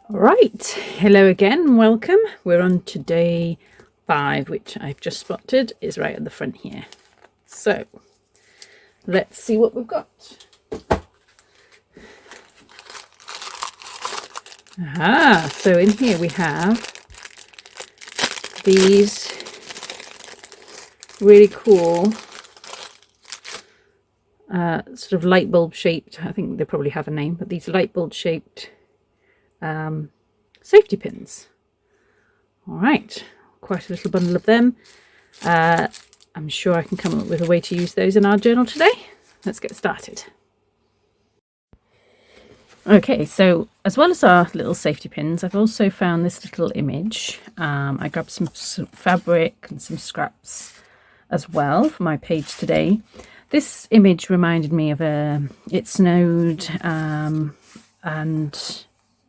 Right, hello again, welcome. We're on to day 5, which I've just spotted is right at the front here. So let's see what we've got. Aha, so in here we have these really cool sort of light bulb shaped, I think they probably have a name, but these light bulb shaped safety pins. All right, quite a little bundle of them. I'm sure I can come up with a way to use those in our journal today. Let's get started. Okay, so as well as our little safety pins, I've also found this little image. I grabbed some fabric and some scraps as well for my page today. This image reminded me of it snowed and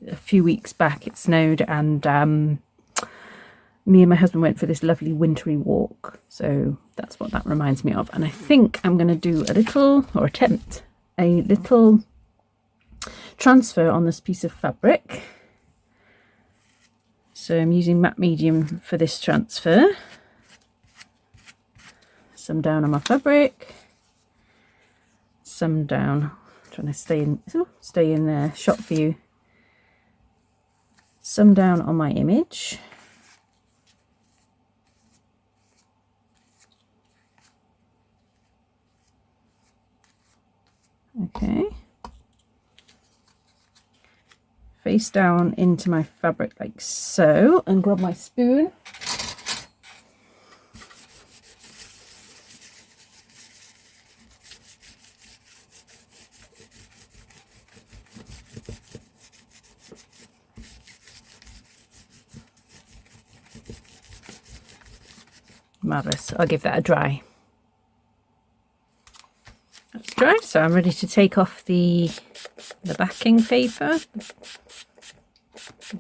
a few weeks back it snowed, and me and my husband went for this lovely wintry walk, so that's what that reminds me of. And I think I'm going to do attempt a little transfer on this piece of fabric. So I'm using matte medium for this transfer. Some down on my fabric, some down, trying to stay in shot view, some down on my image. Okay, face down into my fabric like so, and grab my spoon. Marvellous. I'll give that a dry. That's dry, so I'm ready to take off the backing paper.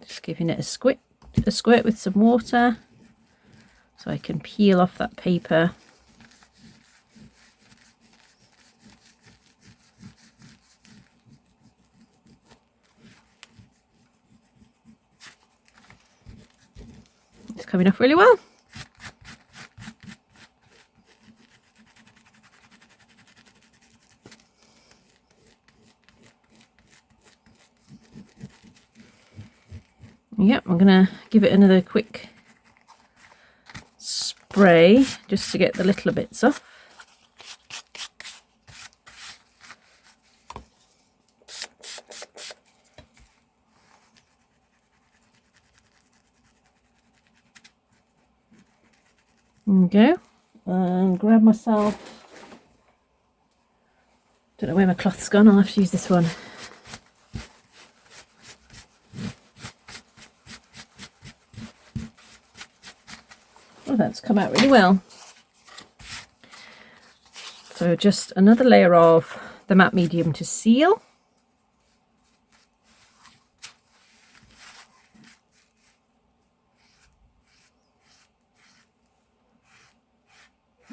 Just giving it a squirt with some water so I can peel off that paper. It's coming off really well. Yep, I'm going to give it another quick spray just to get the little bits off. There we go. And grab myself, don't know where my cloth's gone, I'll have to use this one. Oh, that's come out really well. So just another layer of the matte medium to seal.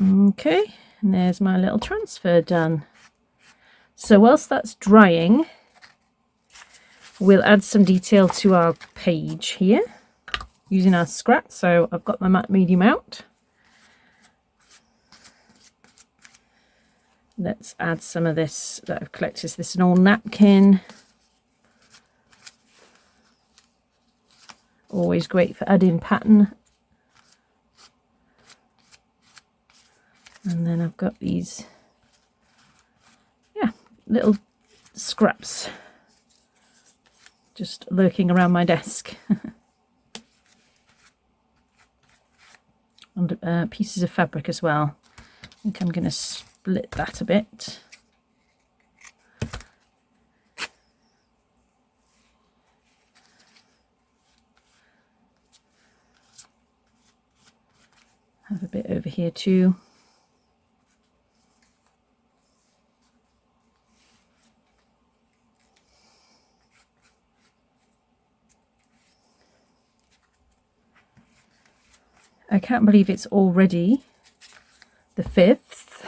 Okay, and there's my little transfer done. So whilst that's drying, we'll add some detail to our page here using our scrap. So I've got my matte medium out. Let's add some of this that I've collected. This is an old napkin. Always great for adding pattern. And then I've got these, little scraps just lurking around my desk. And pieces of fabric as well. I think I'm going to split that a bit. Have a bit over here too. I can't believe it's already the 5th.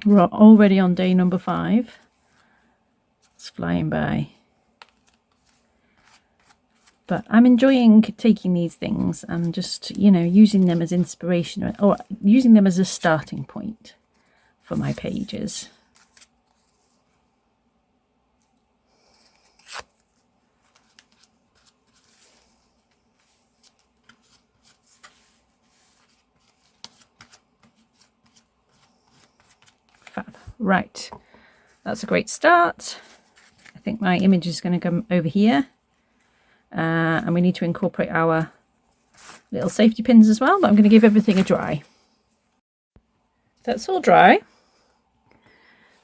We're already on day number 5. It's flying by. But I'm enjoying taking these things and just, you know, using them as inspiration, or using them as a starting point for my pages. Fab. Right, that's a great start. I think my image is going to come over here, and we need to incorporate our little safety pins as well, but I'm going to give everything a dry. That's all dry,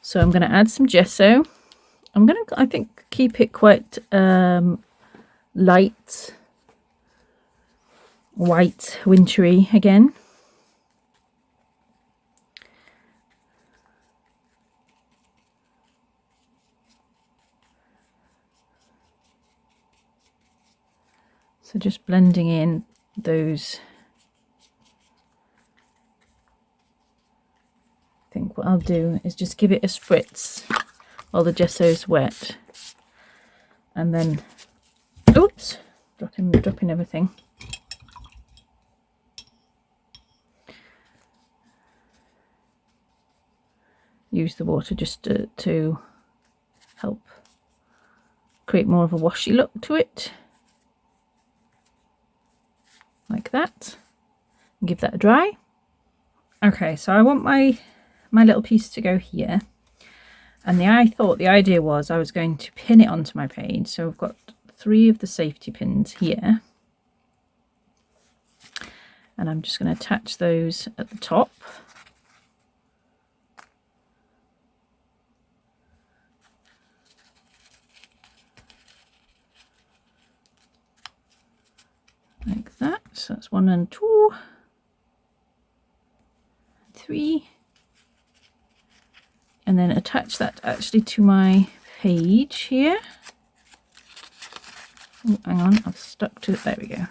so I'm going to add some gesso. I'm going to, I think, keep it quite light, white, wintry again. So just blending in those. I think what I'll do is just give it a spritz while the gesso's wet, and then, oops, dropping everything. Use the water just to help create more of a washy look to it. Like that, and give that a dry. Okay, so I want my little piece to go here, and I thought the idea was I was going to pin it onto my page. So I've got 3 of the safety pins here, and I'm just going to attach those at the top. Like that. So that's 1 and 2, 3, and then attach that actually to my page here. Oh, hang on, I've stuck to it. There we go.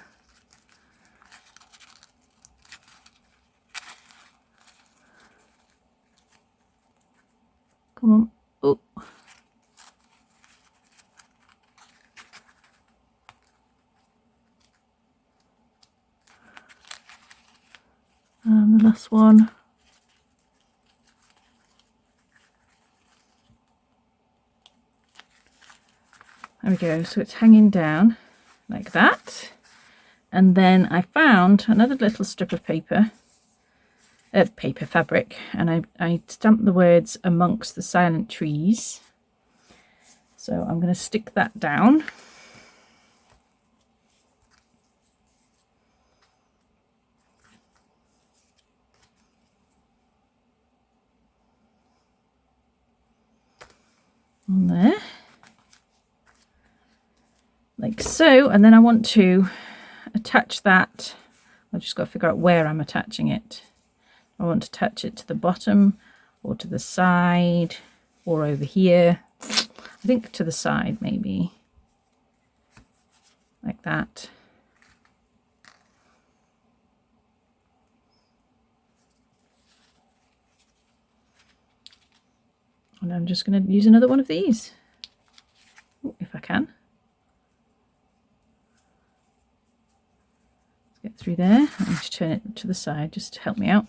Come on. Oh. And the last one. There we go. So it's hanging down like that. And then I found another little strip of paper fabric, and I stamped the words "amongst the silent trees." So I'm going to stick that down. On there, like so, and then I want to attach that. I've just got to figure out where I'm attaching it. I want to attach it to the bottom, or to the side, or over here. I think to the side, maybe, like that. And I'm just going to use another one of these, if I can. Let's get through there. Let me just turn it to the side just to help me out.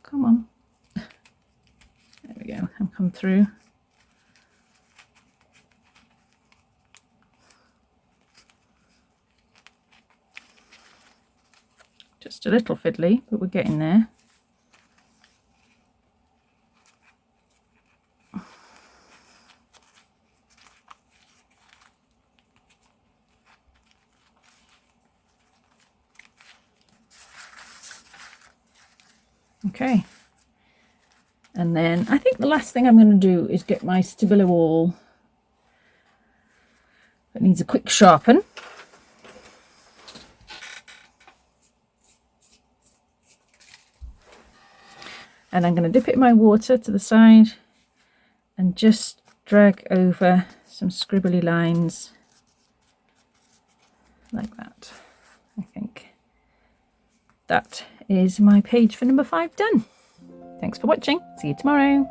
Come on. There we go. I've come through. Just a little fiddly, but we're getting there. Okay. And then I think the last thing I'm going to do is get my Stabilo awl that needs a quick sharpen. And I'm going to dip it in my water to the side and just drag over some scribbly lines like that. I think that is my page for number 5 done. Thanks for watching. See you tomorrow.